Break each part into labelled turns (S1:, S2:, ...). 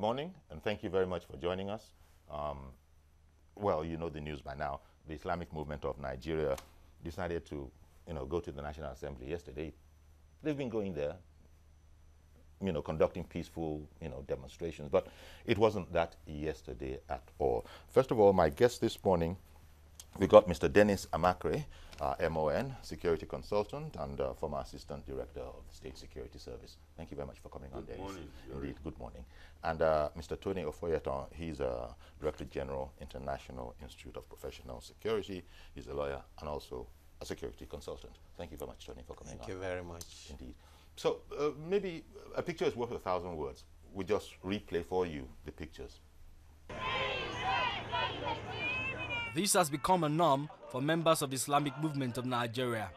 S1: morning, and thank you very much for joining us. Well, you know the news by now. The Islamic Movement of Nigeria decided to, go to the National Assembly yesterday. They've been going there, conducting peaceful, demonstrations, but it wasn't that yesterday at all. First of all, my guest this morning, we got Mr. Dennis Amakre, MON, security consultant and former assistant director of the State Security Service. Thank you very much for coming on, Dennis.
S2: Good morning.
S1: Indeed, good morning. And Mr. Tony Ofoyeton, he's Director General, International Institute of Professional Security. He's a lawyer and also a security consultant. Thank you very much, Tony, for coming on.
S3: Thank you very much.
S1: Indeed. So maybe a picture is worth 1,000 words. We just replay for you the pictures.
S4: This has become a norm for members of the Islamic Movement of Nigeria.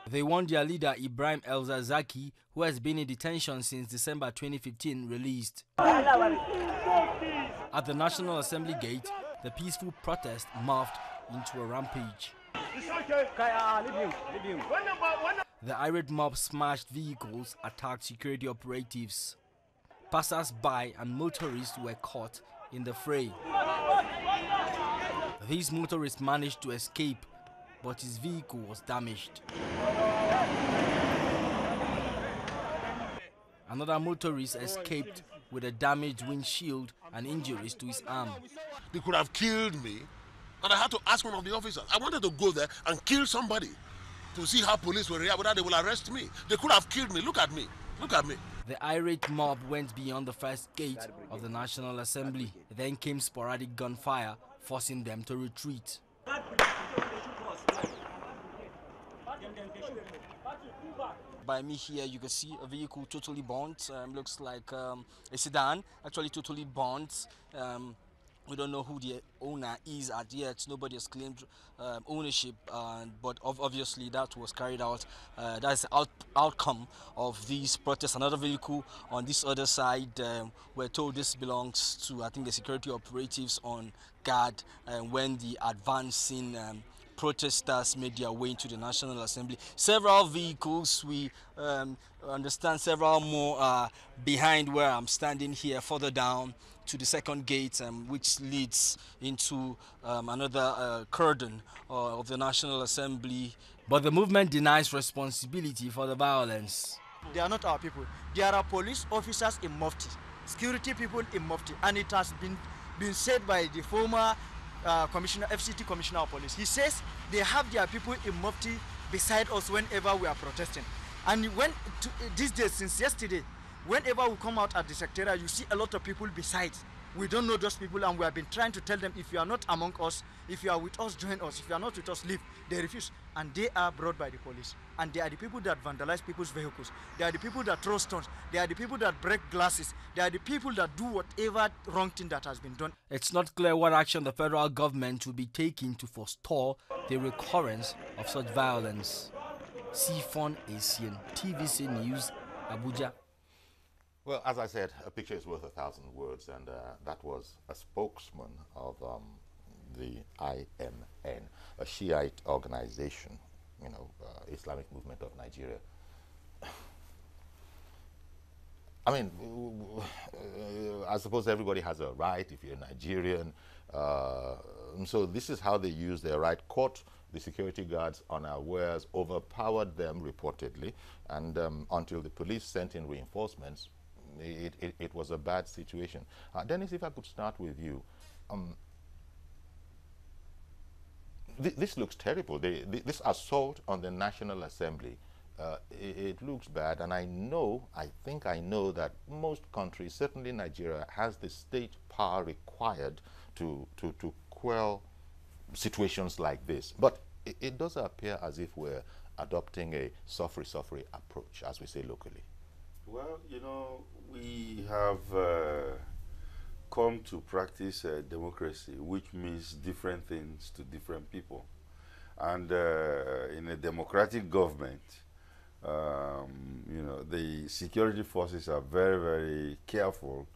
S4: They want their leader Ibrahim El-Zakzaky, who has been in detention since December 2015, released. At the National Assembly gate, the peaceful protest morphed into a rampage. The irate mob smashed vehicles, attacked security operatives. Passers-by and motorists were caught in the fray. These motorists managed to escape, but his vehicle was damaged. Another motorist escaped with a damaged windshield and injuries to his arm.
S2: They could have killed me, and I had to ask one of the officers. I wanted to go there and kill somebody to see how police will react, whether they will arrest me. They could have killed me. Look at me. Look at me.
S4: The irate mob went beyond the first gate of the National Assembly. Then came sporadic gunfire, forcing them to retreat. By me here, you can see a vehicle totally burnt. Looks like a sedan, actually totally burnt. We don't know who the owner is as yet. Nobody has claimed ownership, but obviously that was carried out. That's the outcome of these protests. Another vehicle on this other side, we're told this belongs to, I think, the security operatives on guard when the advancing protesters made their way into the National Assembly. Several vehicles, we understand several more are behind where I'm standing here, further down to the second gate, which leads into another cordon of the National Assembly. But the movement denies responsibility for the violence.
S5: They are not our people. There are police officers in Mufti, security people in Mufti, and it has been said by the former FCT Commissioner of Police. He says they have their people in Mufti beside us whenever we are protesting. And these days, since yesterday, whenever we come out at the secretariat, you see a lot of people besides. We don't know those people, and we have been trying to tell them, if you are not among us, if you are with us, join us. If you are not with us, leave. They refuse, and they are brought by the police. And they are the people that vandalize people's vehicles. They are the people that throw stones. They are the people that break glasses. They are the people that do whatever wrong thing that has been done.
S4: It's not clear what action the federal government will be taking to forestall the recurrence of such violence. Sifon Asian, TVC News, Abuja.
S1: Well, as I said, a picture is worth 1,000 words, and that was a spokesman of the IMN, a Shiite organization, Islamic Movement of Nigeria. I mean, I suppose everybody has a right if you're Nigerian. So this is how they use their right. Caught the security guards unawares, overpowered them reportedly, and until the police sent in reinforcements, it was a bad situation. Dennis, if I could start with you. This looks terrible. This assault on the National Assembly, it looks bad, and I think I know that most countries, certainly Nigeria, has the state power required to quell situations like this. But it does appear as if we're adopting a suffery approach, as we say locally.
S6: Well, we have come to practice democracy, which means different things to different people. And in a democratic government, the security forces are very, very careful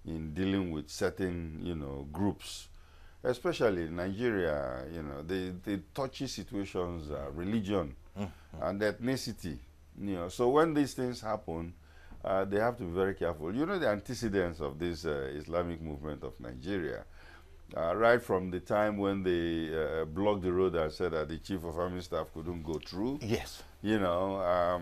S6: in dealing with certain, groups, especially in Nigeria. The touchy situations are religion and ethnicity. So when these things happen, they have to be very careful. You know the antecedents of this Islamic Movement of Nigeria, right from the time when they blocked the road and said that the chief of army staff couldn't go through.
S1: Yes.
S6: You know,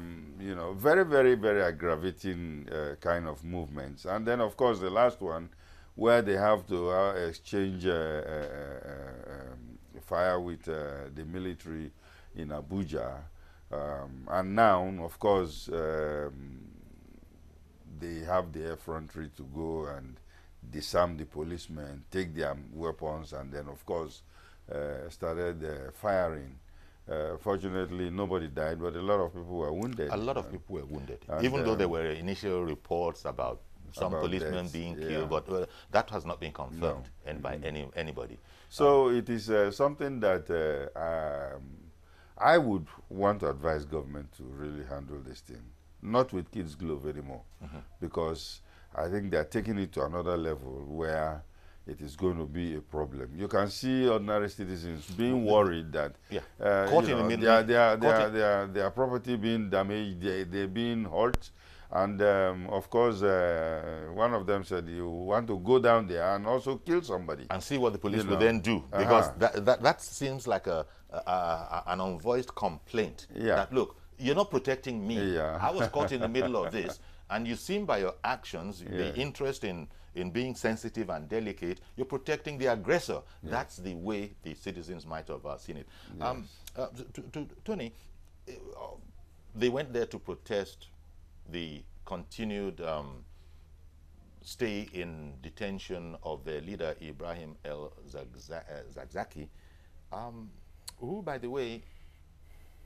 S6: very, very, very aggravating kind of movements. And then, of course, the last one, where they have to exchange fire with the military in Abuja. And now, of course, they have the effrontery to go and disarm the policemen, take their weapons, and then, of course, started firing. Fortunately, nobody died, but a lot of people were wounded.
S1: A lot of people were wounded,
S6: and,
S1: even though there were initial reports about some policemen
S6: deaths,
S1: being killed, but that has not been confirmed by anybody.
S6: So it is something that I would want to advise government to really handle this thing, not with kids' glove anymore, because I think they're taking it to another level where it is going to be a problem. You can see ordinary citizens being worried that their property being damaged, they're being hurt. And of course, one of them said, you want to go down there and also kill somebody.
S1: And see what the police will then do. Because that seems like an unvoiced complaint. That, look, you're not protecting me. I was caught in the middle of this. And you seem by your actions, the interest in being sensitive and delicate, you're protecting the aggressor. That's the way the citizens might have seen it. Tony, they went there to protest the continued stay in detention of their leader, Ibrahim el-Zakzaki, who, by the way,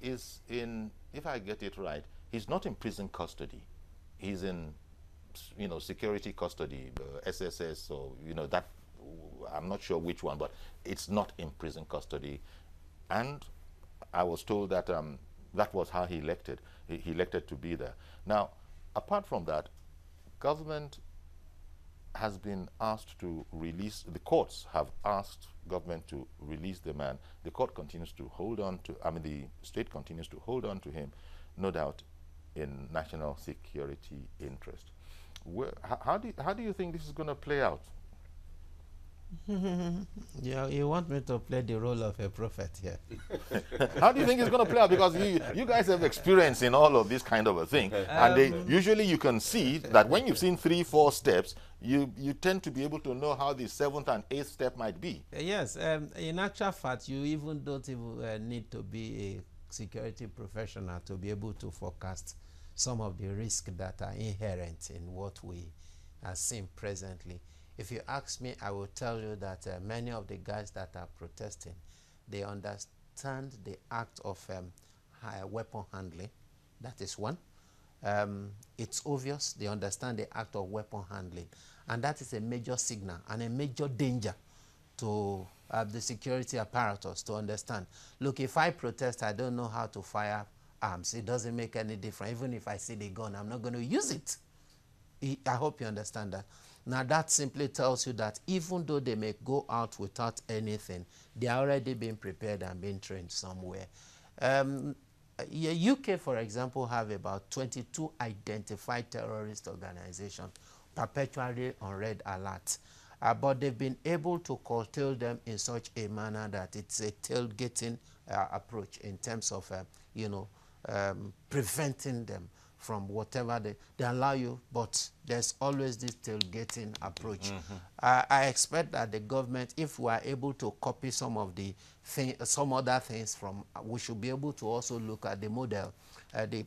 S1: is in, if I get it right, he's not in prison custody. He's in, security custody, SSS, or, that, I'm not sure which one, but it's not in prison custody. And I was told that that was how he elected. He elected to be there. Now, apart from that, government has been asked to release, the courts have asked government to release the man. The court continues to hold on to, the state continues to hold on to him, no doubt, in national security interest. How do you think this is going to play out?
S3: Yeah, you want me to play the role of a prophet here?
S1: How do you think it's going to play out? Because you guys have experience in all of this kind of a thing, and usually you can see that when you've seen 3-4 steps, you tend to be able to know how the 7th and 8th step might be.
S3: Yes, in actual fact, you even don't even need to be a security professional to be able to forecast some of the risks that are inherent in what we are seeing presently. If you ask me, I will tell you that many of the guys that are protesting, they understand the act of weapon handling. That is one. It's obvious they understand the act of weapon handling. And that is a major signal and a major danger to the security apparatus to understand. Look, if I protest, I don't know how to fire arms. It doesn't make any difference. Even if I see the gun, I'm not going to use it. I hope you understand that. Now, that simply tells you that even though they may go out without anything, they are already being prepared and being trained somewhere. UK, for example, have about 22 identified terrorist organizations perpetually on red alert. But they've been able to curtail them in such a manner that it's a tailgating approach in terms of, preventing them from whatever they allow you, but there's always this tailgating approach. I expect that the government, if we are able to copy some of the some other things from, we should be able to also look at the model, the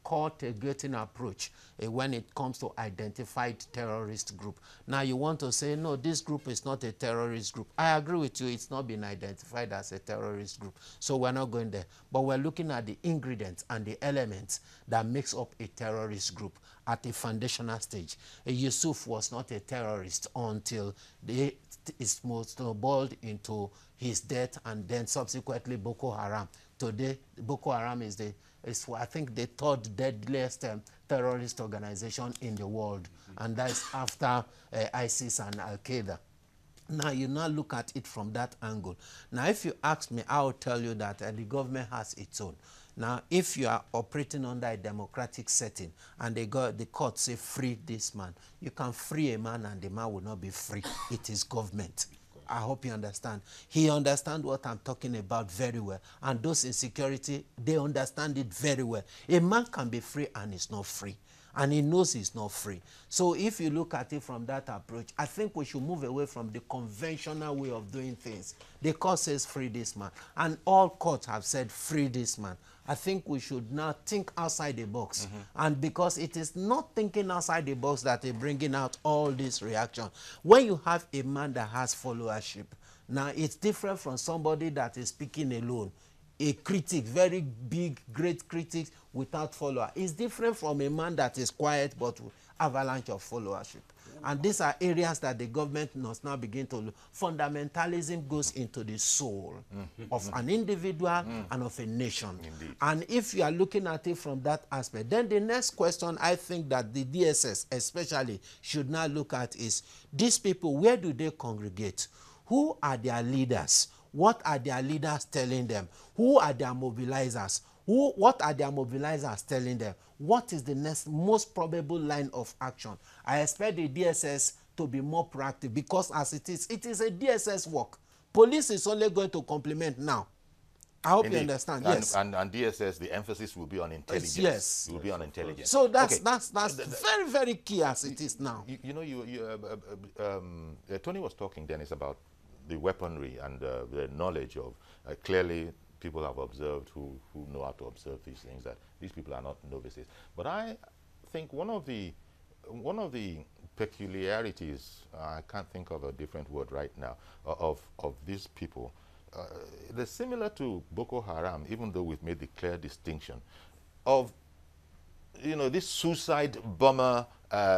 S3: core tailgating approach when it comes to identified terrorist group. Now you want to say, no, this group is not a terrorist group. I agree with you, it's not been identified as a terrorist group, so we're not going there. But we're looking at the ingredients and the elements that makes up a terrorist group at a foundational stage. Yusuf was not a terrorist until it snowballed into his death, and then subsequently Boko Haram. Today, Boko Haram is I think the 3rd deadliest terrorist organization in the world, and that's after ISIS and Al-Qaeda. Now, you now look at it from that angle. Now, if you ask me, I will tell you that the government has its own. Now, if you are operating under a democratic setting and the court say free this man, you can free a man and the man will not be free. It is government. I hope you understand. He understands what I'm talking about very well. And those in security, they understand it very well. A man can be free and is not free. And he knows he's not free. So if you look at it from that approach, I think we should move away from the conventional way of doing things. The court says free this man. And all courts have said free this man. I think we should now think outside the box. And because it is not thinking outside the box that is bringing out all this reaction. When you have a man that has followership, now it's different from somebody that is speaking alone. A critic, very big, great critic without follower. It's different from a man that is quiet but with avalanche of followership. And these are areas that the government must now begin to look. Fundamentalism goes into the soul of an individual and of a nation.
S1: Indeed.
S3: And if you are looking at it from that aspect, then the next question I think that the DSS especially should now look at is, these people, where do they congregate? Who are their leaders? What are their leaders telling them? Who are their mobilizers? What are their mobilizers telling them? What is the next most probable line of action? I expect the DSS to be more proactive because as it is a DSS work. Police is only going to complement now. I hope
S1: Indeed.
S3: you understand.
S1: And,
S3: Yes.
S1: and DSS, the emphasis will be on intelligence.
S3: Yes.
S1: It will be on intelligence.
S3: So that's
S1: Okay.
S3: very, very key as it is now.
S1: Tony was talking, Dennis, about the weaponry and the knowledge of clearly people have observed who know how to observe these things, that these people are not novices. But I think one of the peculiarities, I can't think of a different word right now, of these people, they're similar to Boko Haram, even though we've made the clear distinction of, this suicide bomber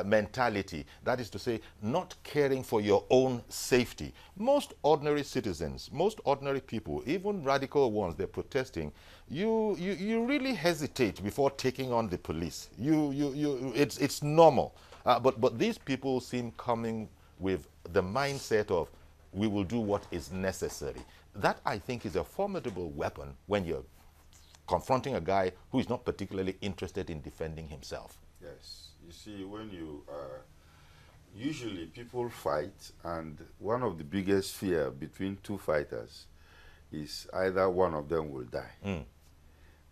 S1: mentality. That is to say, not caring for your own safety. Most ordinary citizens, most ordinary people, even radical ones, they're protesting. You really hesitate before taking on the police. It's normal. But these people seem coming with the mindset of, we will do what is necessary. That, I think, is a formidable weapon when you're confronting a guy who is not particularly interested in defending himself.
S6: Yes. You see, when you usually people fight, and one of the biggest fear between two fighters is either one of them will die.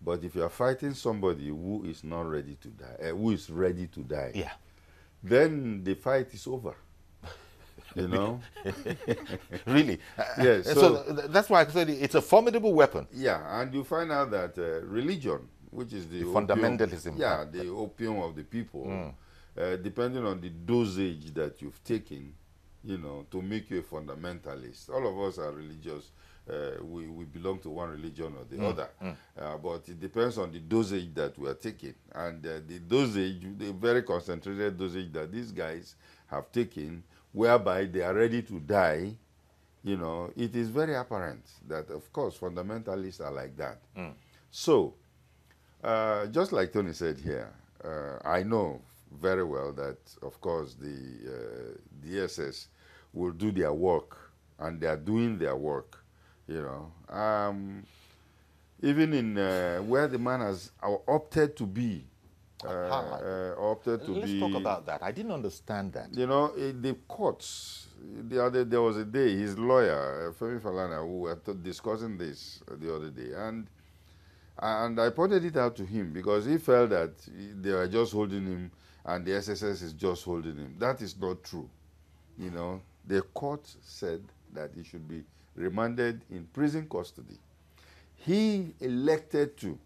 S6: But if you are fighting somebody who is not ready to die, who is ready to die,
S1: Yeah.
S6: then the fight is over. You know?
S1: Really?
S6: Yes.
S1: So that's why I said it's a formidable weapon.
S6: Yeah, and you find out that religion, which is the opium,
S1: fundamentalism.
S6: yeah, the opium of the people, depending on the dosage that you've taken, to make you a fundamentalist. All of us are religious. We belong to one religion or the other. But it depends on the dosage that we are taking. And the dosage, the very concentrated dosage that these guys have taken, whereby they are ready to die, it is very apparent that, of course, fundamentalists are like that. So, just like Tony said here, I know very well that, of course, the DSS will do their work, and they are doing their work, Even in where the man has opted to be,
S1: Let's talk about that. I didn't understand that.
S6: The courts, there was a day, his lawyer, Femi Falana, who were discussing this the other day, and I pointed it out to him because he felt that they were just holding him and the SSS is just holding him. That is not true. The court said that he should be remanded in prison custody. He elected to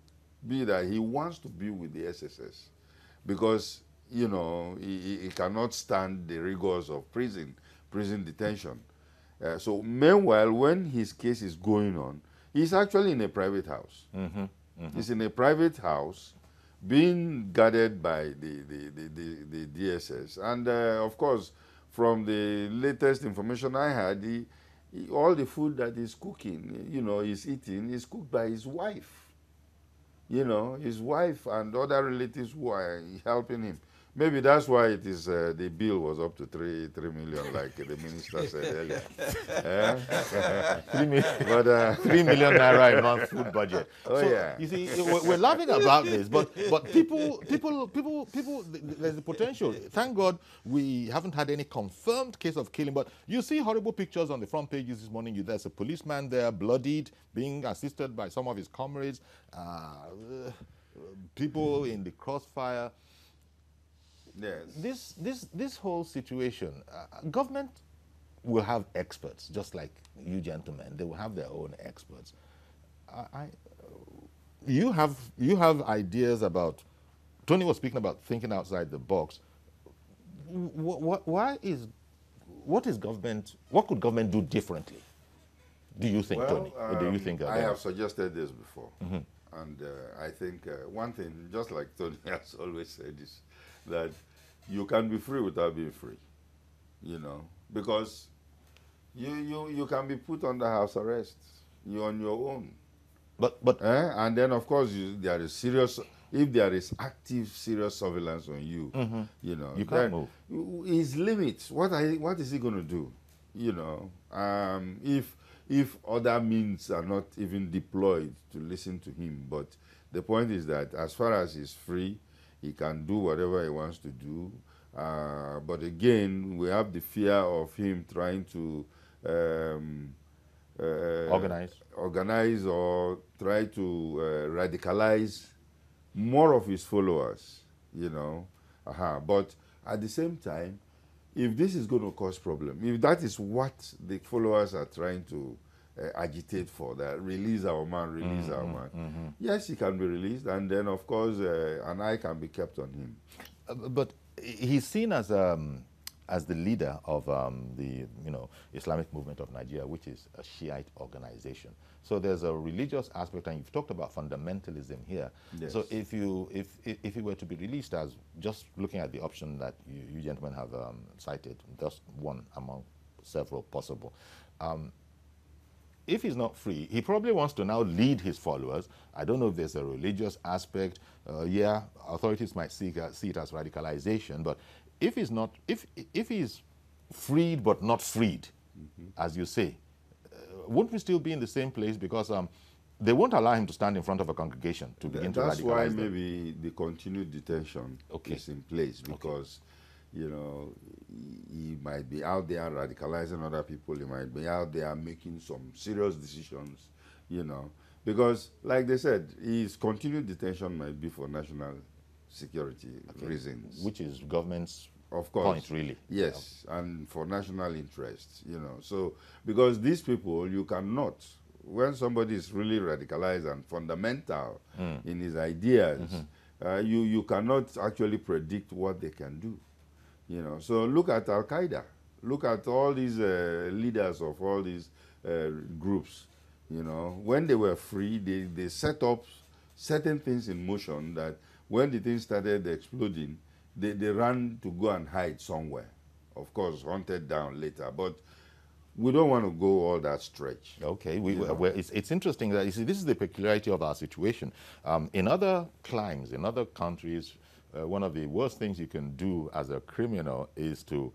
S6: be that he wants to be with the SSS because, he cannot stand the rigors of prison detention. So meanwhile, when his case is going on, he's actually in a private house. He's in a private house being guarded by the DSS. And of course, from the latest information I had, all the food that he's cooking, he's eating, is cooked by his wife. His wife and other relatives who are helping him. Maybe that's why it is the bill was up to 3 million, like the minister said earlier.
S1: 3 million naira a month food budget.
S6: Oh,
S1: So
S6: yeah.
S1: you see, we're laughing about this, but people, there's the potential. Thank God we haven't had any confirmed case of killing, but you see horrible pictures on the front pages this morning. There's a policeman there, bloodied, being assisted by some of his comrades. People in the crossfire.
S6: Yes.
S1: This whole situation, government will have experts, just like you gentlemen. They will have their own experts. You have ideas about. Tony was speaking about thinking outside the box. What could government do differently? Do you think, Tony? Or do you think?
S6: I have suggested this before, and I think one thing, just like Tony has always said, is that you can be free without being free. You know, because you can be put under house arrest. You're on your own.
S1: But
S6: and then of course there is serious. If there is active, serious surveillance on you, you know,
S1: you can't move.
S6: His limits. What is he going to do? You know, if other means are not even deployed to listen to him. But the point is that as far as he's free, he can do whatever he wants to do. But again, we have the fear of him trying to organize or try to radicalize more of his followers, you know. But at the same time, if this is going to cause problem, if that is what the followers are trying to agitate for, that release our man, yes, he can be released, and then of course an eye can be kept on him.
S1: But he's seen as the leader of the Islamic Movement of Nigeria, which is a Shiite organization. So there's a religious aspect, and you've talked about fundamentalism here.
S6: Yes.
S1: So if he were to be released, as just looking at the option that you gentlemen have cited, just one among several possible. If he's not free, he probably wants to now lead his followers. I don't know if there's a religious aspect. Yeah, authorities might see it as radicalization, but if he's not, if he's freed but not freed, as you say, wouldn't we still be in the same place? Because they won't allow him to stand in front of a congregation to begin to radicalize them.
S6: That's why maybe the continued detention is in place, because you know, he might be out there radicalizing other people. He might be out there making some serious decisions, you know, because like they said, his continued detention might be for national security reasons,
S1: which is government's
S6: of course
S1: point, really.
S6: Yes, and for national interest, you know. So because these people, you cannot, when somebody is really radicalized and fundamental in his ideas, you cannot actually predict what they can do. You know, so look at Al Qaeda. Look at all these leaders of all these groups. You know, when they were free, they set up certain things in motion that when the things started exploding, they ran to go and hide somewhere. Of course, hunted down later. But we don't want to go all that stretch.
S1: Okay, it's interesting that, you see, this is the peculiarity of our situation. In other climes, in other countries, one of the worst things you can do as a criminal is to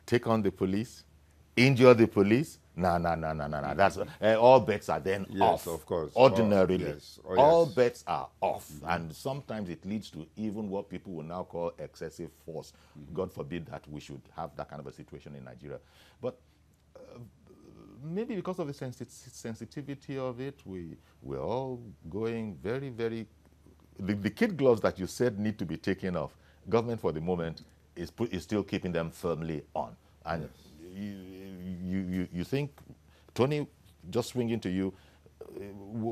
S1: take on the police, injure the police. No. That's all bets are then off.
S6: Yes, of course.
S1: Ordinarily,
S6: Oh, yes.
S1: all bets are off, and sometimes it leads to even what people will now call excessive force. God forbid that we should have that kind of a situation in Nigeria. But maybe because of the sensitivity of it, we're all going very, very. The kid gloves that you said need to be taken off. Government, for the moment, is still keeping them firmly on. And yes. You think, Tony, just swinging to you,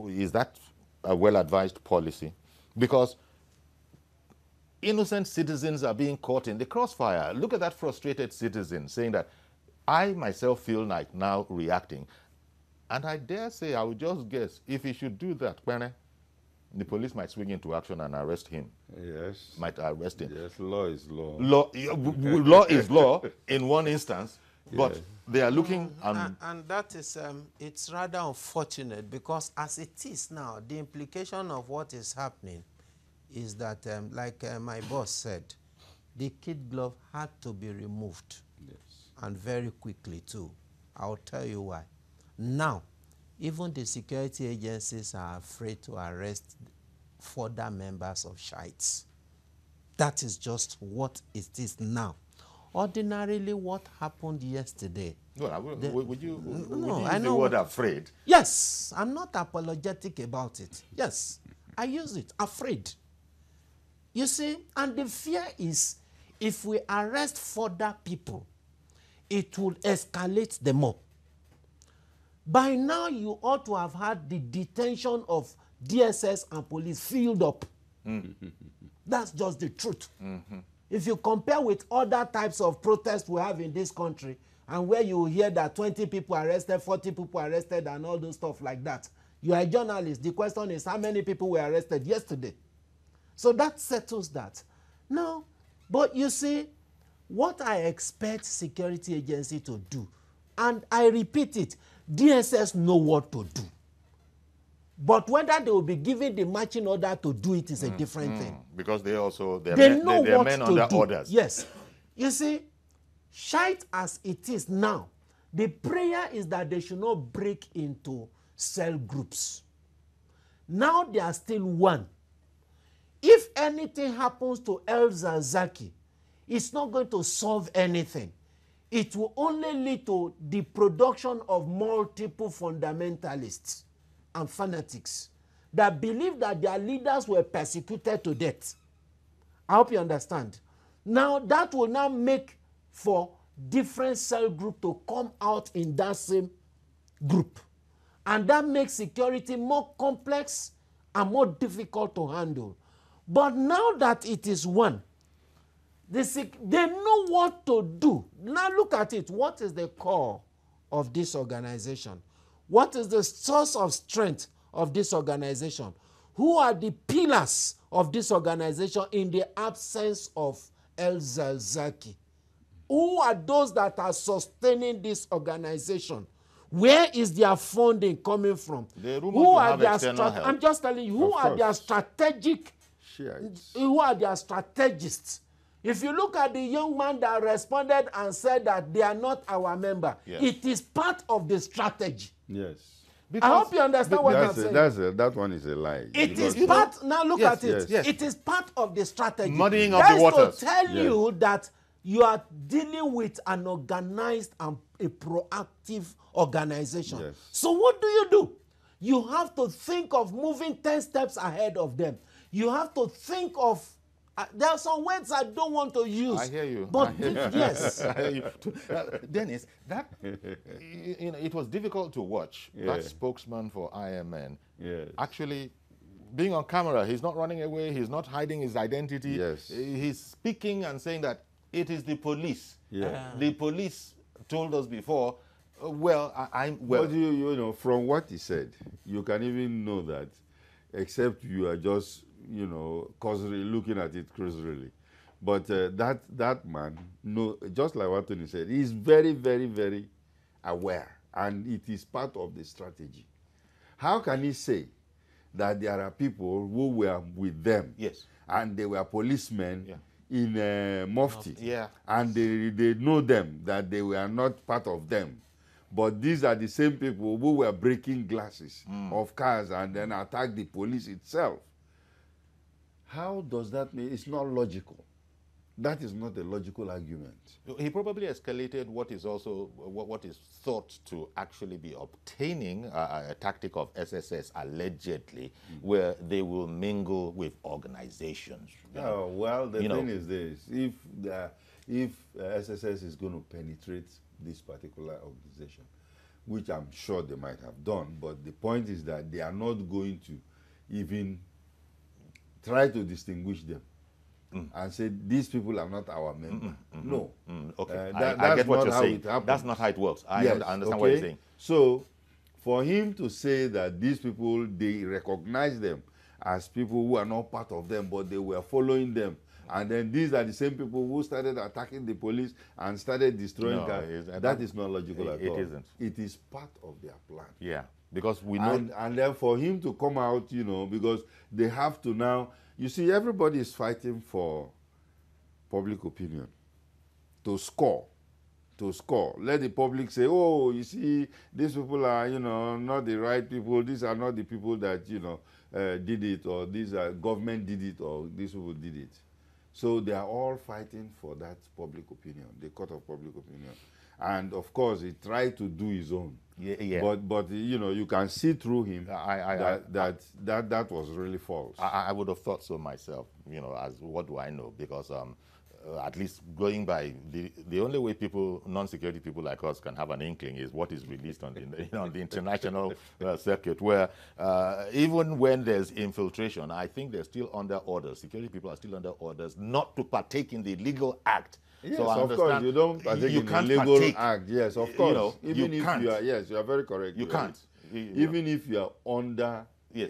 S1: is that a well-advised policy? Because innocent citizens are being caught in the crossfire. Look at that frustrated citizen saying that, I myself feel like now reacting. And I dare say, I would just guess, if he should do that, the police might swing into action and arrest him.
S6: Yes.
S1: Might arrest him.
S6: Yes, law is law.
S1: Law is law in one instance, but they are looking
S3: and that is, it's rather unfortunate, because as it is now, the implication of what is happening is that, like my boss said, the kid glove had to be removed.
S6: Yes.
S3: And very quickly too. I'll tell you why. Now, even the security agencies are afraid to arrest further members of Shiites. That is just what it is now. Ordinarily, what happened yesterday?
S1: Well, would you
S3: I
S1: use the
S3: know
S1: word
S3: what-
S1: afraid?
S3: Yes, I'm not apologetic about it. Yes, I use it, afraid. You see, and the fear is if we arrest further people, it will escalate them up. By now, you ought to have had the detention of DSS and police filled up. That's just the truth. If you compare with other types of protests we have in this country, and where you hear that 20 people arrested, 40 people arrested, and all those stuff like that, you are a journalist. The question is, how many people were arrested yesterday? So that settles that. Now, but you see, what I expect security agency to do, and I repeat it, DSS know what to do. But whether they will be given the marching order to do it is a different thing.
S1: Because they also they're
S3: They
S1: men,
S3: know
S1: they're
S3: what
S1: men
S3: to
S1: under
S3: do.
S1: orders.
S3: Yes. You see, Shiite as it is now, the prayer is that they should not break into cell groups. Now they are still one. If anything happens to El Zazaki, it's not going to solve anything. It will only lead to the production of multiple fundamentalists and fanatics that believe that their leaders were persecuted to death. I hope you understand. Now that will now make for different cell group to come out in that same group. And that makes security more complex and more difficult to handle. But now that it is one, they know what to do. Now look at it. What is the core of this organization? What is the source of strength of this organization? Who are the pillars of this organization in the absence of El Zazaki? Who are those that are sustaining this organization? Where is their funding coming from?
S1: They're rumored
S3: Who
S1: to
S3: are
S1: have
S3: their
S1: external help.
S3: I'm just telling you, who
S6: Of
S3: are their
S6: course.
S3: strategic
S6: Shiites.
S3: who are their strategists? If you look at the young man that responded and said that they are not our member,
S1: Yes.
S3: it is part of the strategy.
S6: Yes.
S3: I hope you understand what I'm saying.
S6: That one is a lie.
S3: It is
S6: Because-
S3: part, now look
S1: Yes,
S3: at it.
S6: yes.
S3: It is part of the strategy.
S1: Muddying up
S3: That
S1: the
S3: is
S1: waters.
S3: to tell
S6: Yes.
S3: you that you are dealing with an organized and a proactive organization.
S6: Yes.
S3: So what do? You have to think of moving 10 steps ahead of them. You have to think of, there are some words I don't want to use.
S1: I hear you.
S3: But
S1: I hear you.
S3: yes.
S1: I hear you. Dennis, that you know, it was difficult to watch.
S6: Yeah.
S1: That spokesman for IMN
S6: Yes.
S1: actually being on camera. He's not running away. He's not hiding his identity.
S6: Yes.
S1: He's speaking and saying that it is the police.
S6: Yeah.
S1: The police told us before. I'm
S6: But you know, from what he said, you can even know that, except you are just, you know, looking at it cursorily. But that man, no, just like what Tony said, he's very, very, very aware, and it is part of the strategy. How can he say that there are people who were with them,
S1: Yes.
S6: and they were policemen
S1: Yeah.
S6: in Mufti,
S1: Yeah.
S6: and they know them, that they were not part of them? But these are the same people who were breaking glasses of cars and then attacked the police itself. How does that mean? It's not logical. That is not a logical argument.
S1: He probably escalated what is also what is thought to actually be obtaining a tactic of SSS allegedly, where they will mingle with organizations. you know.
S6: Oh, well, the
S1: You know.
S6: thing is this: if SSS is going to penetrate this particular organization, which I'm sure they might have done, but the point is that they are not going to even try to distinguish them and say these people are not our member. No.
S1: Okay, I
S6: that's
S1: get what
S6: not
S1: you're
S6: how
S1: saying.
S6: it happens.
S1: That's not how it works. I
S6: Yes,
S1: understand what you're
S6: okay?
S1: saying.
S6: So, for him to say that these people, they recognize them as people who are not part of them, but they were following them, and then these are the same people who started attacking the police and started destroying
S1: No,
S6: cars,
S1: that-
S6: that is not logical at
S1: it
S6: all.
S1: isn't.
S6: It is part of their plan.
S1: Yeah, because we know.
S6: And then for him to come out, you know, because they have to now, you see, everybody is fighting for public opinion to score. Let the public say, oh, you see, these people are, not the right people. These are not the people that, did it, or these are government did it, or these people did it. So they are all fighting for that public opinion, the court of public opinion. And of course, he tried to do his own.
S1: Yeah.
S6: But you can see through him that was really false.
S1: I would have thought so myself, as what do I know? Because at least going by the only way non-security people like us can have an inkling is what is released on the on the international circuit, where even when there's infiltration, I think they're still under orders. Security people are still under orders not to partake in the legal act.
S6: Yes,
S1: so
S6: of course, you don't partake in a legal act. Yes, of course. Even if you are, yes, you are very correct.
S1: You can't.
S6: Even if you are under.
S1: Yes.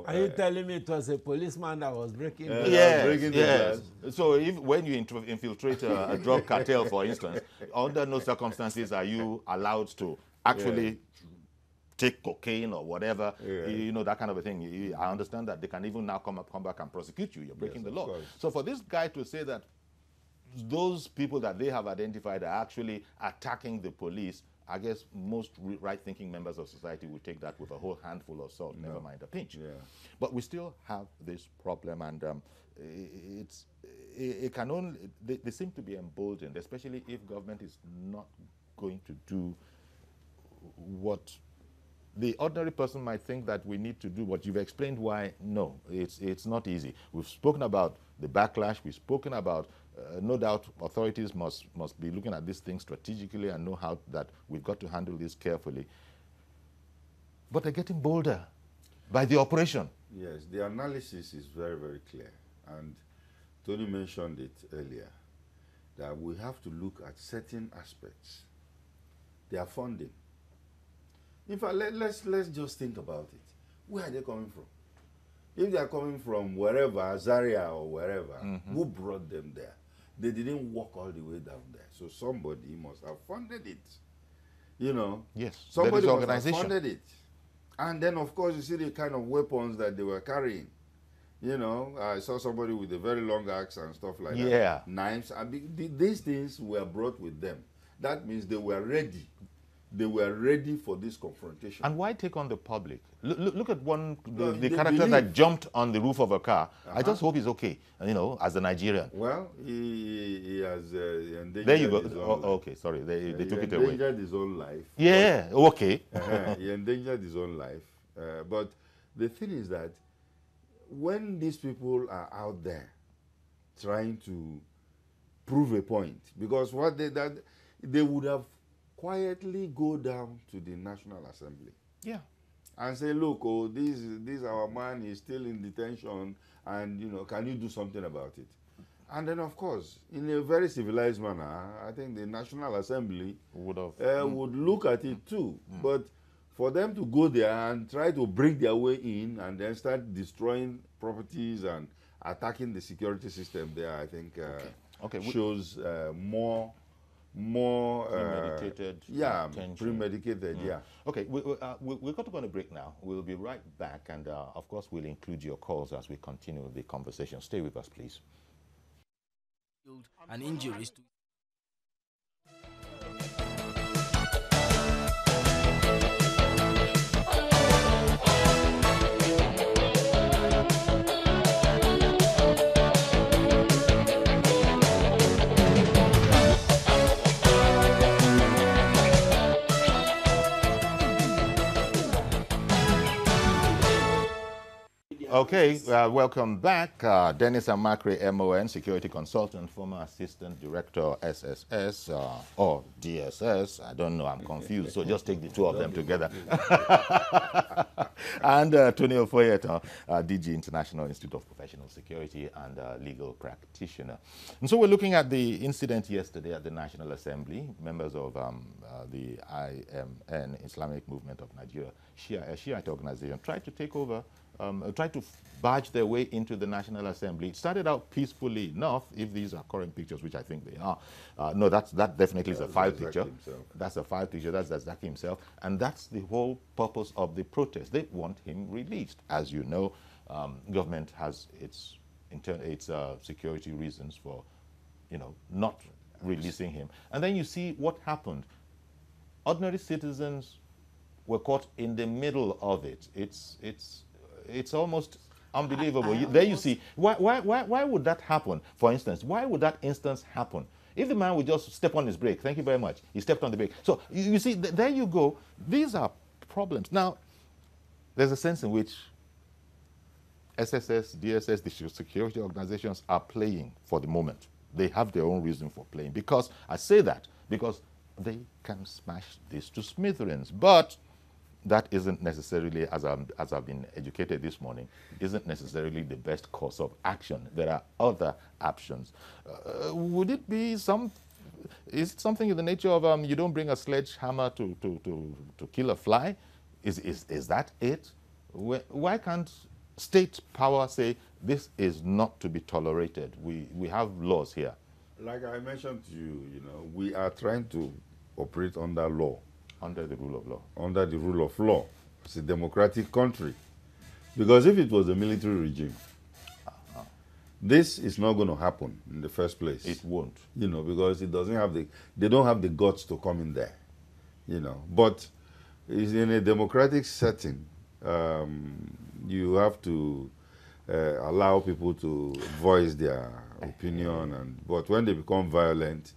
S3: Are you telling me it was a policeman that was breaking the
S1: yes. So when you infiltrate a drug cartel, for instance, under no circumstances are you allowed to actually take cocaine or whatever, that kind of a thing. I understand that they can even now come back and prosecute you. You're breaking the law. So for this guy to say that those people that they have identified are actually attacking the police, I guess most right-thinking members of society would take that with a whole handful of salt, never mind a pinch.
S6: Yeah.
S1: But we still have this problem, and it can only, they seem to be emboldened, especially if government is not going to do what the ordinary person might think that we need to do. But you've explained why. No, it's not easy. We've spoken about the backlash. We've spoken about no doubt authorities must be looking at this thing strategically and know how that we've got to handle this carefully. But they're getting bolder by the operation.
S6: Yes, the analysis is very, very clear. And Tony mentioned it earlier, that we have to look at certain aspects. Their funding. In fact, let's just think about it. Where are they coming from? If they are coming from wherever, Zaria or wherever, who brought them there? They didn't walk all the way down there. So somebody must have funded it.
S1: Yes,
S6: somebody must have funded it. And then, of course, you see the kind of weapons that they were carrying. I saw somebody with a very long axe and stuff like that. Knives. These things were brought with them. That means they were ready. They were ready for this confrontation.
S1: And why take on the public? Look at the character that jumped on the roof of a car. I just hope he's okay, as a Nigerian.
S6: Well, he has endangered
S1: there you go.
S6: his own life.
S1: Okay, sorry, they took it away.
S6: He endangered his own life.
S1: Yeah, okay.
S6: He endangered his own life. But the thing is that when these people are out there trying to prove a point, because they would have quietly go down to the National Assembly.
S1: Yeah.
S6: And say, look, this our man is still in detention, and can you do something about it? And then, of course, in a very civilized manner, I think the National Assembly would look at it too. But for them to go there and try to break their way in and then start destroying properties and attacking the security system there, I think shows more
S1: premeditated
S6: premeditated.
S1: Okay, we're going to go on a break now. We'll be right back, and of course we'll include your calls as we continue the conversation. Stay with us, please.
S4: And injuries to
S1: Okay, welcome back. Dennis Amakre, MON, security consultant, former assistant director, SSS, or DSS. I don't know, I'm confused, so just take the two of them together. And Tony Ofoyeto, DG, International Institute of Professional Security, and legal practitioner. And so we're looking at the incident yesterday at the National Assembly. Members of the IMN, Islamic Movement of Nigeria, a Shiite organization, tried to take over, tried to barge their way into the National Assembly. It started out peacefully enough, if these are current pictures, which I think they are. No, that definitely is a file picture. That's a file picture. That's Zaki himself. And that's the whole purpose of the protest. They want him released. As you know, government has its security reasons for not releasing him. And then you see what happened. Ordinary citizens were caught in the middle of it. It's almost unbelievable. There you see. Why would that happen? For instance, why would that instance happen? If the man would just step on his brake, thank you very much, he stepped on the brake. So you see, there you go. These are problems. Now, there's a sense in which SSS, DSS, the security organizations are playing for the moment. They have their own reason for playing. Because I say that because they can smash this to smithereens. But that isn't necessarily, as I've been educated this morning, isn't necessarily the best course of action. There are other options. Would it be is it something in the nature of you don't bring a sledgehammer to kill a fly? Is that it? Why can't state power say this is not to be tolerated? We have laws here.
S6: Like I mentioned to you, we are trying to operate under law.
S1: Under the rule of law.
S6: Under the rule of law. It's a democratic country. Because if it was a military regime, this is not going to happen in the first place.
S1: It won't.
S6: Because they don't have the guts to come in there. But it's in a democratic setting, you have to allow people to voice their opinion. But when they become violent,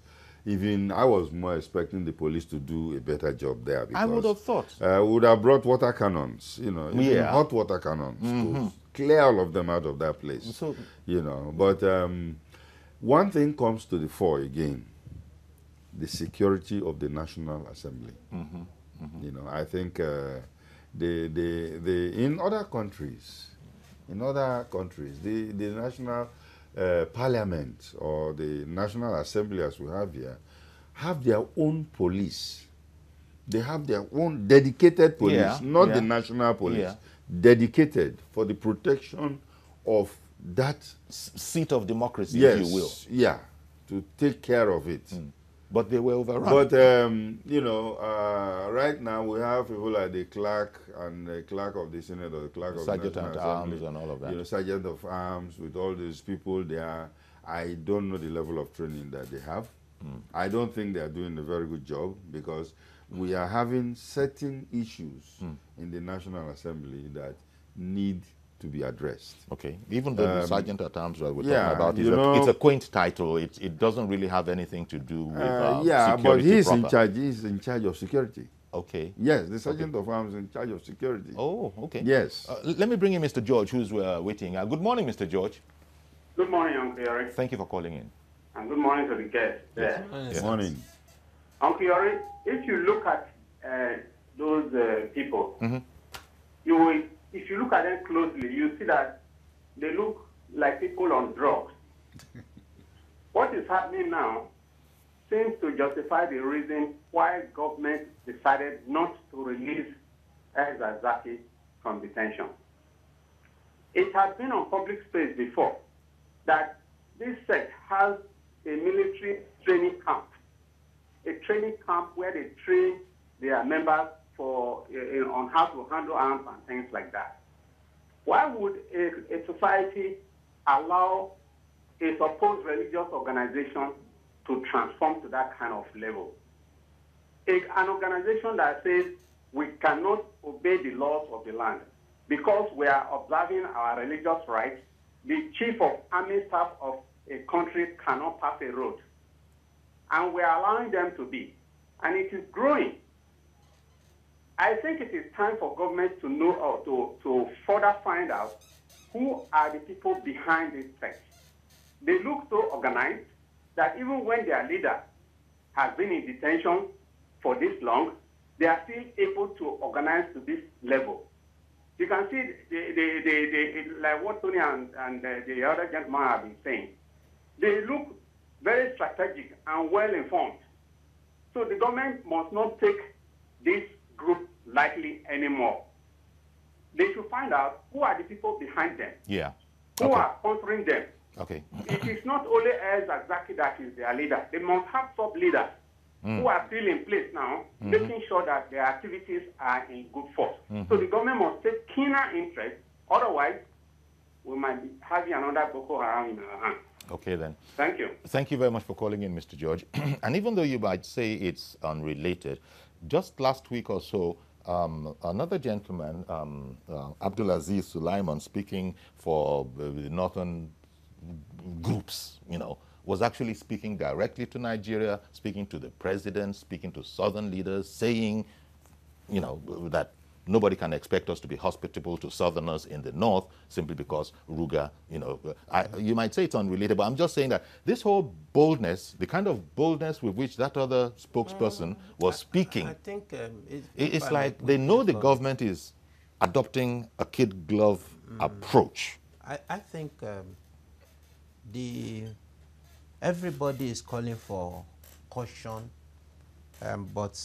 S6: even I was more expecting the police to do a better job there. Because,
S1: I would have thought.
S6: Would have brought water cannons, even hot water cannons to clear all of them out of that place.
S1: So,
S6: But one thing comes to the fore again: the security of the National Assembly. I think in other countries, the national parliament or the National Assembly, as we have here, have their own police. They have their own dedicated police, not the national police, dedicated for the protection of that
S1: seat of democracy, if you will.
S6: Yeah, to take care of it.
S1: But they were overrun.
S6: But, right now we have people like the clerk and the clerk of the Senate or the clerk of the National Assembly.
S1: Sergeant at Arms and all of that.
S6: Sergeant of Arms, with all these people there. I don't know the level of training that they have. I don't think they are doing a very good job because we are having certain issues in the National Assembly that need to be addressed.
S1: Okay, even though the Sergeant at Arms that we're talking about, it's a quaint title. It doesn't really have anything to do with security
S6: but he's
S1: proper.
S6: in charge. He's in charge of security.
S1: Okay.
S6: Yes, the Sergeant of Arms is in charge of security.
S1: Oh, okay.
S6: Yes.
S1: Let me bring in Mr. George, who's waiting. Good morning, Mr. George.
S7: Good morning, Uncle Yori.
S1: Thank you for calling in.
S7: And good morning to the guests there.
S6: Good morning.
S7: Uncle Yori, if you look at those people, if you look at them closely, you see that they look like people on drugs. What is happening now seems to justify the reason why government decided not to release El-Zakzaky from detention. It has been on public space before that this sect has a military training camp, where they train their members on how to handle arms and things like that. Why would a society allow a supposed religious organization to transform to that kind of level? An organization that says we cannot obey the laws of the land because we are observing our religious rights, the chief of army staff of a country cannot pass a road. And we are allowing them to be. And it is growing. I think it is time for government to know or to further find out who are the people behind this sect. They look so organized that even when their leader has been in detention for this long, they are still able to organize to this level. You can see like what Tony and the other gentleman have been saying. They look very strategic and well informed. So the government must not take this group lightly anymore. They should find out who are the people behind them.
S1: Yeah.
S7: Who are sponsoring them.
S1: Okay.
S7: It is not only El-Zakzaky that is their leader. They must have sub-leaders who are still in place now, making sure that their activities are in good force. So the government must take keener interest. Otherwise, we might be having another Boko Haram in our hands.
S1: Okay, then.
S7: Thank you.
S1: Thank you very much for calling in, Mr. George. And even though you might say it's unrelated, just last week or so, another gentleman, Abdulaziz Sulaiman, speaking for the northern groups, you know, was actually speaking directly to Nigeria, speaking to the president, speaking to southern leaders, saying, you know, that nobody can expect us to be hospitable to southerners in the north simply because Ruga, you know, you might say it's unrelated, but I'm just saying that this whole boldness, the kind of boldness with which that other spokesperson was speaking,
S3: I think
S1: it's like they know the government is adopting a kid glove approach.
S3: I think everybody is calling for caution, but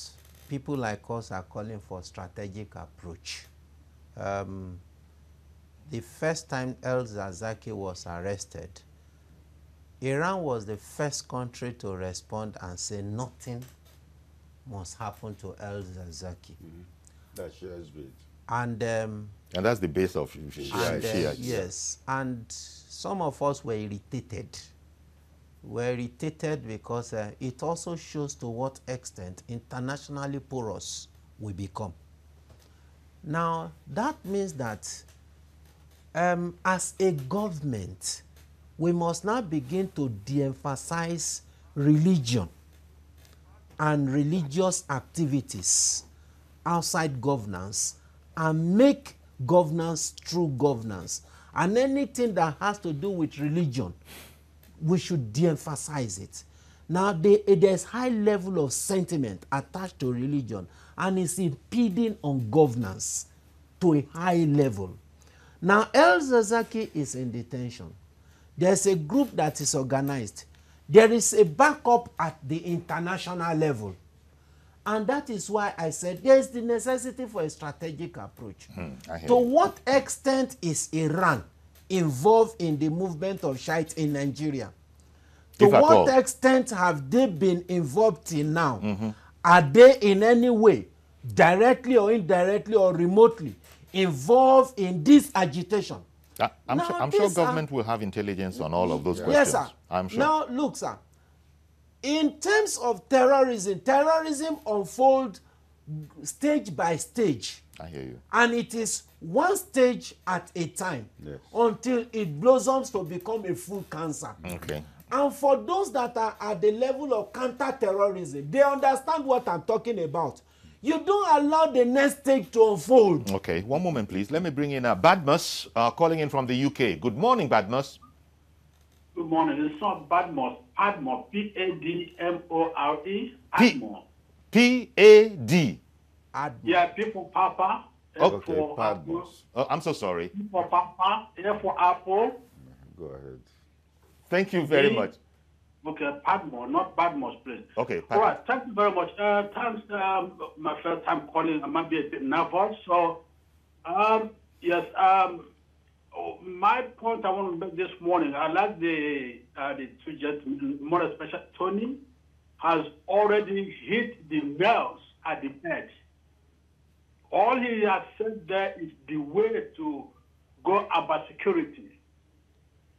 S3: people like us are calling for strategic approach. The first time El-Zakzaky was arrested, Iran was the first country to respond and say nothing must happen to El-Zakzaky.
S6: That shares with.
S3: And
S1: that's the base of Shiites.
S3: yes, and some of us were irritated. We're irritated because it also shows to what extent internationally porous we become. Now, that means that as a government, we must now begin to de-emphasize religion and religious activities outside governance and make governance true governance. And anything that has to do with religion, we should de-emphasize it. Now, there's high level of sentiment attached to religion, and it's impeding on governance to a high level. Now, El-Zakzaky is in detention. There's a group that is organized. There is a backup at the international level. And that is why I said there's the necessity for a strategic approach. To what extent is Iran involved in the movement of Shiites in Nigeria? To what extent have they been involved till now? Are they in any way, directly or indirectly or remotely, involved in this agitation?
S1: I'm sure government will have intelligence on all of those questions.
S3: Yes, sir.
S1: I'm sure.
S3: Now, look, sir. In terms of terrorism, terrorism unfolds stage by stage.
S1: I hear you.
S3: And it is one stage at a time until it blossoms to become a full cancer.
S1: Okay.
S3: And for those that are at the level of counter-terrorism, they understand what I'm talking about. You don't allow the next stage to unfold.
S1: Okay, one moment, please. Let me bring in Badmus, calling in from the UK. Good morning, Badmus.
S8: Good morning. It's not Badmore. Padmore. P-A-D-M-O-R-E. Padmore.
S1: P-A-D.
S8: Yeah, P for Papa.
S1: Okay,
S6: Padmore.
S1: Oh, I'm so sorry.
S8: P for Papa. A for Apple.
S6: Go ahead.
S1: Thank you very much.
S8: Okay, Padmore, not Badmore, please.
S1: Okay,
S8: All right, thank you very much. Thanks, my first time calling. I might be a bit nervous. So, yes, my point I want to make this morning, I like the two gentlemen, more especially Tony, has already hit the nails at the head. All he has said there is the way to go about security.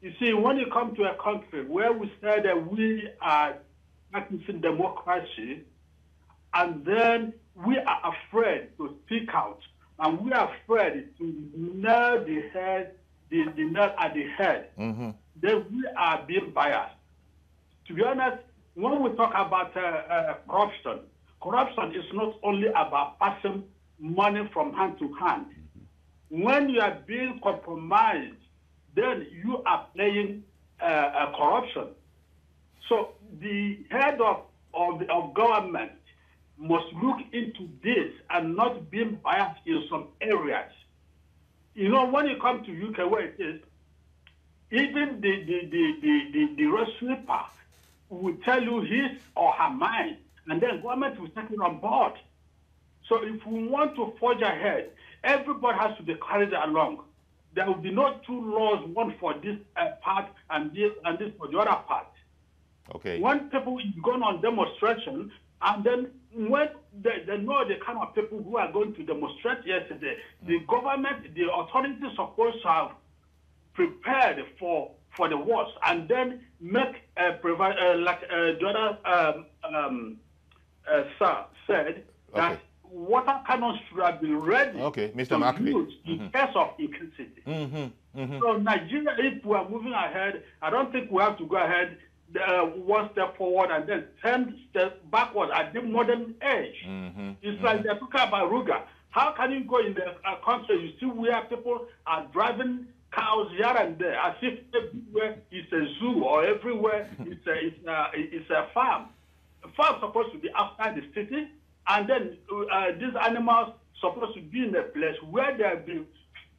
S8: You see, when you come to a country where we say that we are practicing democracy, and then we are afraid to speak out, and we are afraid to nail the head, the nail at the head, then we are being biased. To be honest, when we talk about corruption, corruption is not only about passing money from hand to hand. When you are being compromised, then you are playing corruption. So the head of government must look into this and not being biased in some areas. You know, when you come to UK where it is, even the road sweeper will tell you his or her mind, and then government will take it on board. So if we want to forge ahead, everybody has to be carried along. There will be no two laws, one for this part and this for the other part.
S1: Okay.
S8: When people is going on demonstration, and then when they know the kind of people who are going to demonstrate yesterday, the government, the authorities are supposed to have prepared for for the worst, and then make like the other sir said that water cannons should have been ready
S1: Mr.
S8: to use in case of electricity. So Nigeria, if we are moving ahead, I don't think we have to go ahead one step forward and then 10 steps backward at the modern age. It's like they're talking about Ruga. How can you go in the country, you see where people are driving cows here and there, as if everywhere is a zoo or everywhere it's a farm. A farm supposed to be outside the city, and then these animals supposed to be in a place where they are being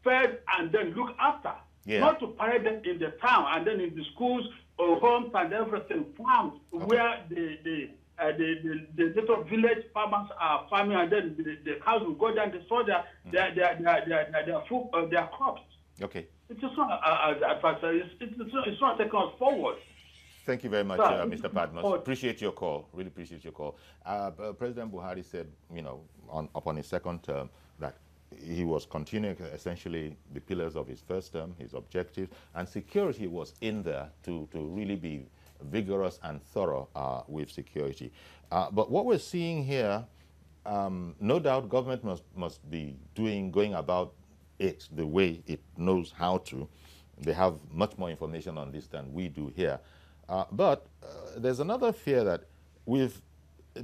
S8: fed and then looked after. Not to parade them in the town and then in the schools or homes and everything, farms where the little village farmers are farming, and then the cows will go down to sow their food, their crops. It is not it's not taking us forward.
S1: Thank you very much, Mr. Patmos. Appreciate your call. Really appreciate your call. President Buhari said, you know, upon his second term, that he was continuing essentially the pillars of his first term, his objectives, and security was in there to really be vigorous and thorough with security. But what we're seeing here, no doubt government must be going about it the way it knows how to. They have much more information on this than we do here. But there's another fear that with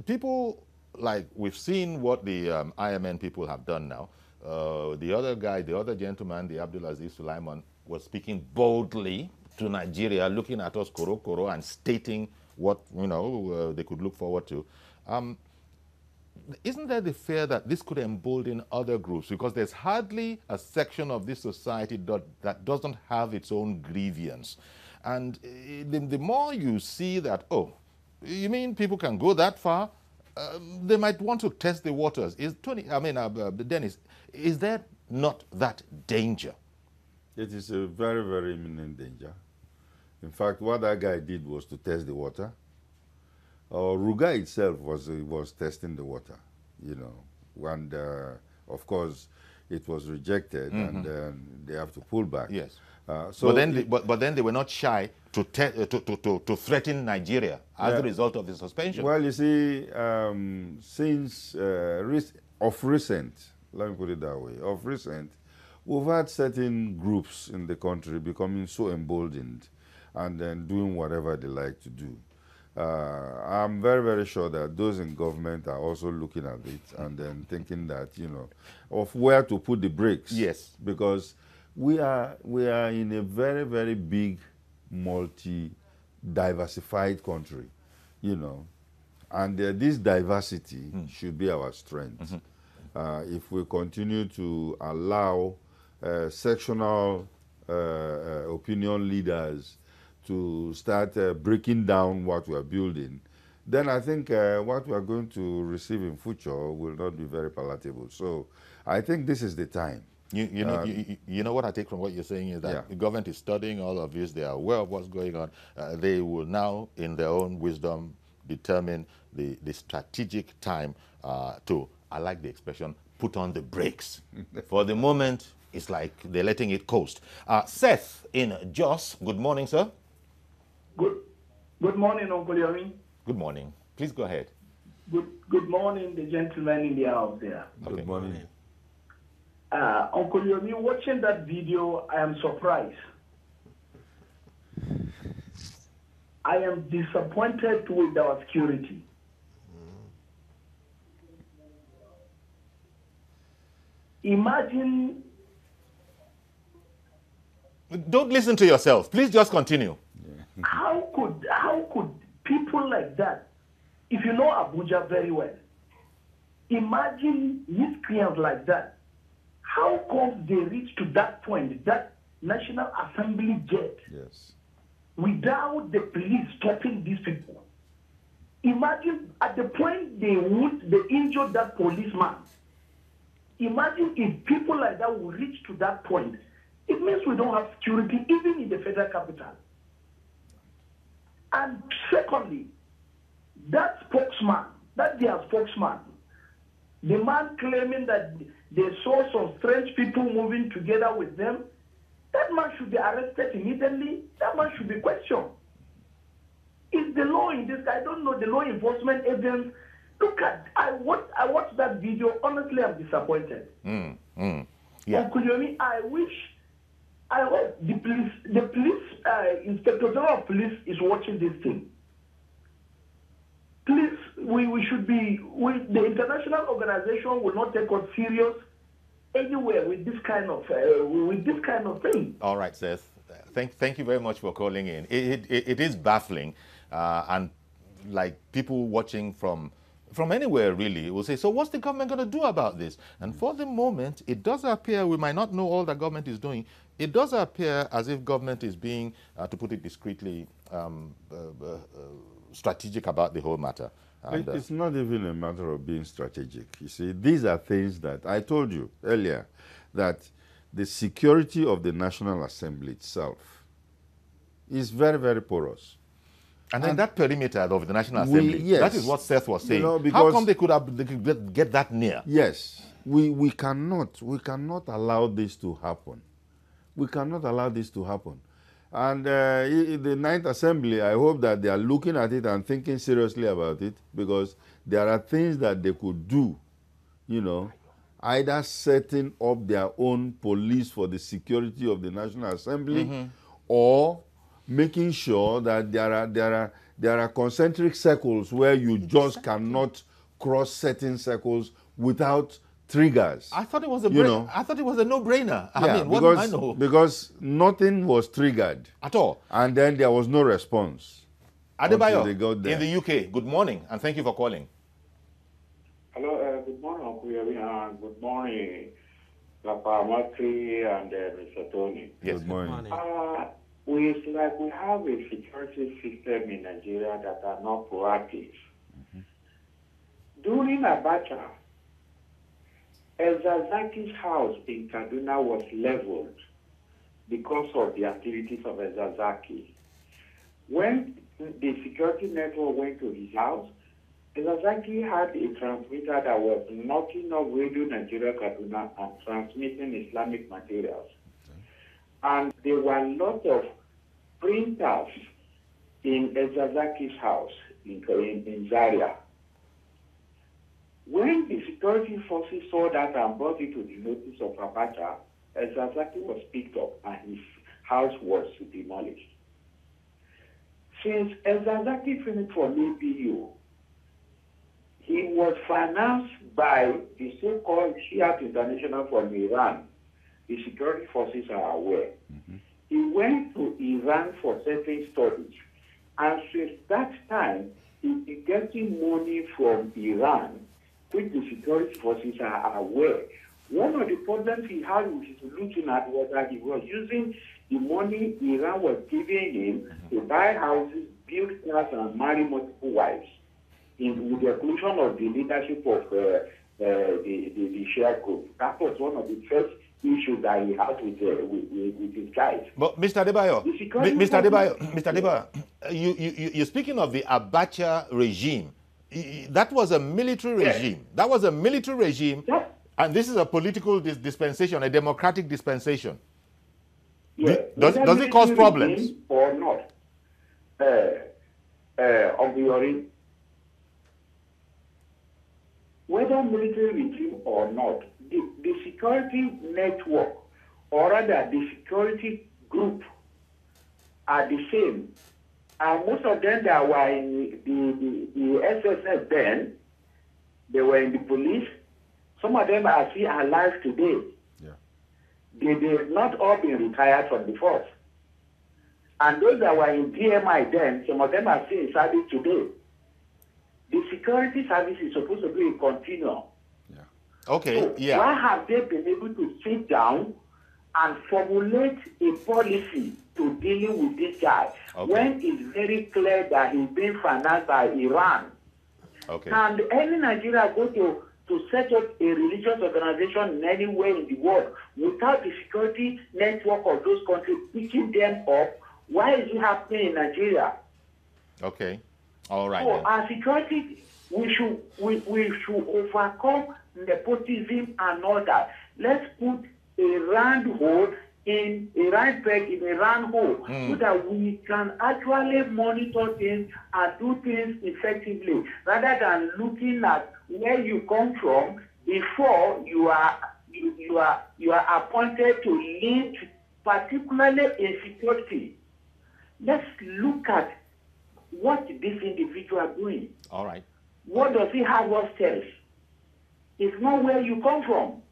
S1: people, like we've seen what the IMN people have done now. The other guy, the other gentleman, the Abdulaziz Sulaiman, was speaking boldly to Nigeria, looking at us koro and stating what, you know, they could look forward to. Isn't there the fear that this could embolden other groups? Because there's hardly a section of this society that doesn't have its own grievance. And the more you see that, oh, you mean people can go that far? They might want to test the waters. Dennis, is there not that danger?
S6: It is a very, very imminent danger. In fact, what that guy did was to test the water. Ruga itself was testing the water, you know, and of course it was rejected, and they have to pull back.
S1: Yes.
S6: So
S1: but then they were not shy to threaten Nigeria as a result of the suspension.
S6: Well, you see, since of recent, let me put it that way, of recent, we've had certain groups in the country becoming so emboldened and then doing whatever they like to do. I'm very, very sure that those in government are also looking at it and then thinking that, you know, of where to put the brakes.
S1: Yes.
S6: Because we are in a very, very big, multi-diversified country, you know, and this diversity should be our strength. If we continue to allow sectional opinion leaders to start breaking down what we are building, then I think what we are going to receive in future will not be very palatable. So I think this is the time.
S1: You know what I take from what you're saying is that the government is studying all of this. They are aware of what's going on. They will now, in their own wisdom, determine the strategic time to, I like the expression, put on the brakes. For the moment, it's like they're letting it coast. Seth in Jos, good morning, sir.
S9: Good morning, Uncle Yomi.
S1: Good morning. Please go ahead.
S9: Good morning, the gentleman in the house there.
S1: Okay.
S6: Good morning.
S9: Uncle Yomi, watching that video, I am surprised. I am disappointed with our security. Imagine.
S1: Don't listen to yourself. Please just continue.
S9: How could people like that, if you know Abuja very well, imagine miscreants like that? How come they reach to that point, that National Assembly jet, without the police stopping these people? Imagine at the point they injured that policeman. Imagine if people like that will reach to that point. It means we don't have security even in the federal capital. And secondly, that spokesman, their spokesman, the man claiming that they saw some strange people moving together with them, that man should be arrested immediately. That man should be questioned. Is the law in this? I don't know the law enforcement agents. Look at I watched that video. Honestly, I'm disappointed.
S1: Yeah.
S9: Uncle Yomi, I hope the police Inspector General of Police is watching this thing. Please, we should be. The international organization will not take us serious anywhere with this kind of thing.
S1: All right, Seth. Thank you very much for calling in. It is baffling, and like people watching from anywhere really will say, so what's the government going to do about this? And for the moment, it does appear, we might not know all the government is doing, it does appear as if government is being, to put it discreetly, strategic about the whole matter. And,
S6: it's not even a matter of being strategic. You see, these are things that I told you earlier, that the security of the National Assembly itself is very, very porous.
S1: And then that perimeter of the National Assembly,
S6: yes,
S1: that is what Seth was saying.
S6: You know,
S1: how come they could get that near?
S6: Yes, we cannot allow this to happen. We cannot allow this to happen. And the Ninth Assembly, I hope that they are looking at it and thinking seriously about it, because there are things that they could do, you know, either setting up their own police for the security of the National Assembly, or making sure that there are concentric circles where you just cannot cross certain circles without triggers.
S1: I thought it was a I thought it was a no-brainer. I mean, what do I know?
S6: Because nothing was triggered
S1: at all,
S6: and then there was no response.
S1: Adebayo in the UK. Good morning, and thank you for calling.
S10: Hello, good morning, Uncle Yemi, and good morning, Papa Matri and Mr. Tony.
S1: Yes,
S6: good morning.
S10: We have a security system in Nigeria that are not proactive. During Abacha, Ezazaki's house in Kaduna was leveled because of the activities of Ezazaki. When the security network went to his house, Ezazaki had a transmitter that was knocking off Radio Nigeria Kaduna and transmitting Islamic materials. And there were lots of printers in Ezazaki's house in Zaria. When the security forces saw that and brought it to the notice of Abacha, Ezazaki was picked up and his house was demolished. Since Ezazaki finished from APU, he was financed by the so-called Shiite International from Iran. The security forces are aware. He went to Iran for certain studies. And since that time, he's been getting money from Iran, which the security forces are aware. One of the problems he had with his looking at was that he was using the money Iran was giving him to buy houses, build cars, and marry multiple wives, with the inclusion of the leadership of the Shia group. That was one of the first issues that he had with his guys.
S1: But Mr. Adebayo, you're speaking of the Abacha regime. That was a military regime. Yes. That was a military regime, yes. And this is a political dispensation, a democratic dispensation.
S10: Yes.
S1: Does it cause problems?
S10: Or not? Whether military regime or not, the security network, or rather the security group, are the same. And most of them that were in the SSS then, they were in the police. Some of them are still alive today. Yeah. They've not all been retired from the force. And those that were in DMI then, some of them are still in service today. The security service is supposed to be a continuum.
S1: Yeah. Okay,
S10: so why have they been able to sit down and formulate a policy to dealing with this guy when it's very clear that he's being financed by Iran?
S1: Okay.
S10: And any Nigeria go to set up a religious organization anywhere in the world without the security network of those countries picking them up? Why is it happening in Nigeria?
S1: Okay. All right.
S10: So our security, we should overcome nepotism and all that. Let's put a round hole in a right peg in a round hole, so that we can actually monitor things and do things effectively, rather than looking at where you come from before you are appointed to lead, particularly in security. Let's look at what this individual are doing.
S1: All right.
S10: What does he have us tell? It's not where you come from.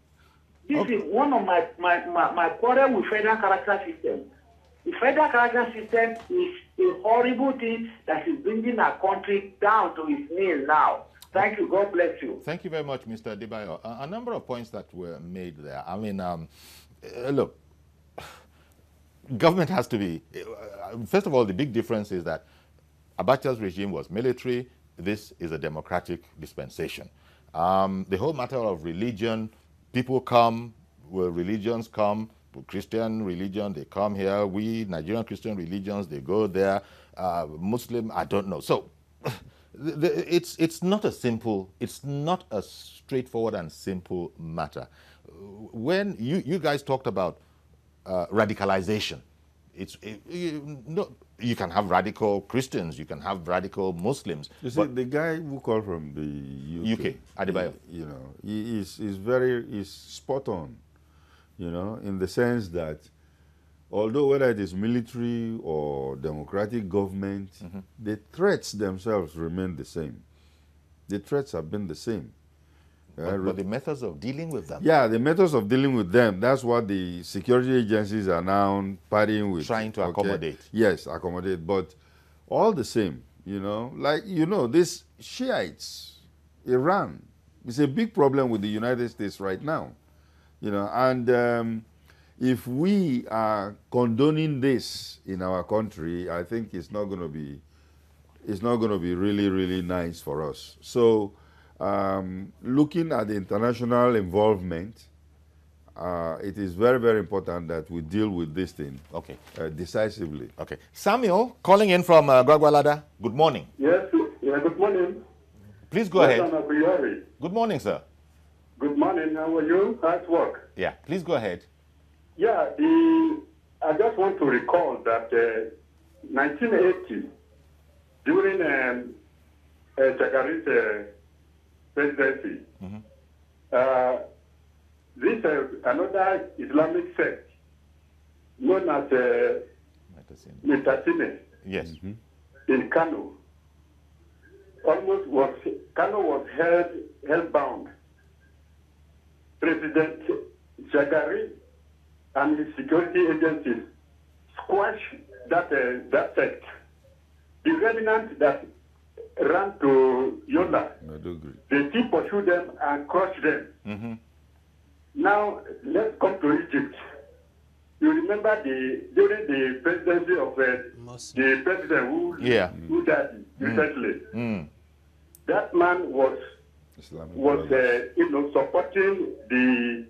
S10: This is one of my quarrel with federal character system. The federal character system is a horrible thing that is bringing our country down to its knees now. Thank you. God bless you.
S1: Thank you very much, Mr. Adebayo. A number of points that were made there. I mean, look, government has to be, first of all, the big difference is that Abacha's regime was military. This is a democratic dispensation. The whole matter of religion, people come, well, religions come, Christian religion, they come here. We, Nigerian Christian religions, they go there. Muslim, I don't know. So it's not a simple, it's not a straightforward and simple matter. When you guys talked about radicalization, you can have radical Christians, you can have radical Muslims.
S6: You see, the guy who called from the
S1: UK, Adebayo,
S6: you know, he's spot on, you know, in the sense that although whether it is military or democratic government, the threats themselves remain the same. The threats have been the same.
S1: But the methods of dealing with them.
S6: Yeah, the methods of dealing with them, that's what the security agencies are now partying with.
S1: Trying to accommodate.
S6: Yes, accommodate. But all the same, you know, like, you know, this Shiites, Iran, it's a big problem with the United States right now. You know, and if we are condoning this in our country, I think it's not going to be really, really nice for us. So, looking at the international involvement, it is very, very important that we deal with this thing decisively.
S1: Okay. Samuel, calling in from Gwagwalada. Good morning.
S11: Yes, good morning.
S1: Please go ahead.
S11: Good
S1: morning, sir.
S11: Good morning. How are you? How's work?
S1: Yeah, please go ahead.
S11: Yeah, I just want to recall that 1980, during Shagari's presidency, this another Islamic sect known as Mutasine,
S1: yes,
S11: in Kano, Kano was held bound. President Shagari and his security agencies squashed that sect. The remnant that ran to Yola, they still pursued them and crushed them. Now, let's come to Egypt. You remember during the presidency of the president who died recently, that man was supporting the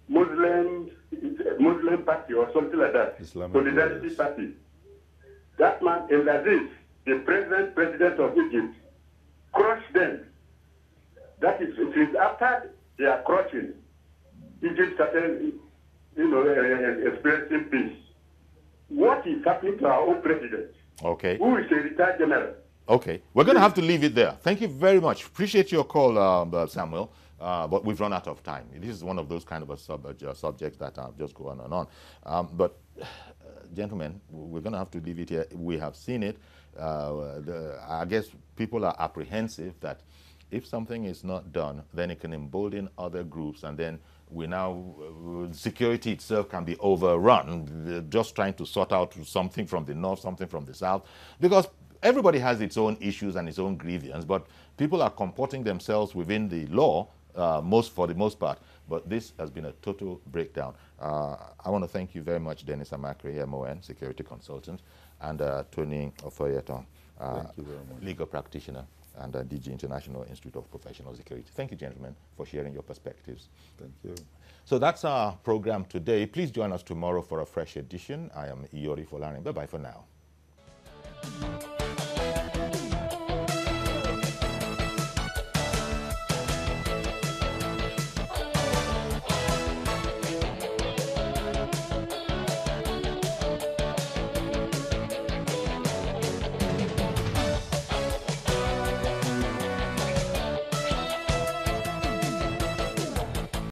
S11: Muslim party or something like that, Solidarity Party. That man, El Aziz, the present president of Egypt, crushed them. That is, it is after they are crushing, Egypt started, experiencing peace. What is happening to our own president?
S1: Okay.
S11: Who is a retired general?
S1: Okay. We're going to have to leave it there. Thank you very much. Appreciate your call, Samuel. But we've run out of time. This is one of those kind of subjects that just go on and on. But, gentlemen, we're going to have to leave it here. We have seen it. I guess people are apprehensive that if something is not done, then it can embolden other groups, and then security itself can be overrun. They're just trying to sort out something from the north, something from the south, because everybody has its own issues and its own grievances, but people are comporting themselves within the law for the most part. But this has been a total breakdown. I want to thank you very much, Dennis Amakre, MON, security consultant, and Tony Ofoyeton, legal practitioner and DG International Institute of Professional Security. Thank you, gentlemen, for sharing your perspectives.
S6: Thank you.
S1: So that's our program today. Please join us tomorrow for a fresh edition. I am Iyori Folarin. Bye-bye for now.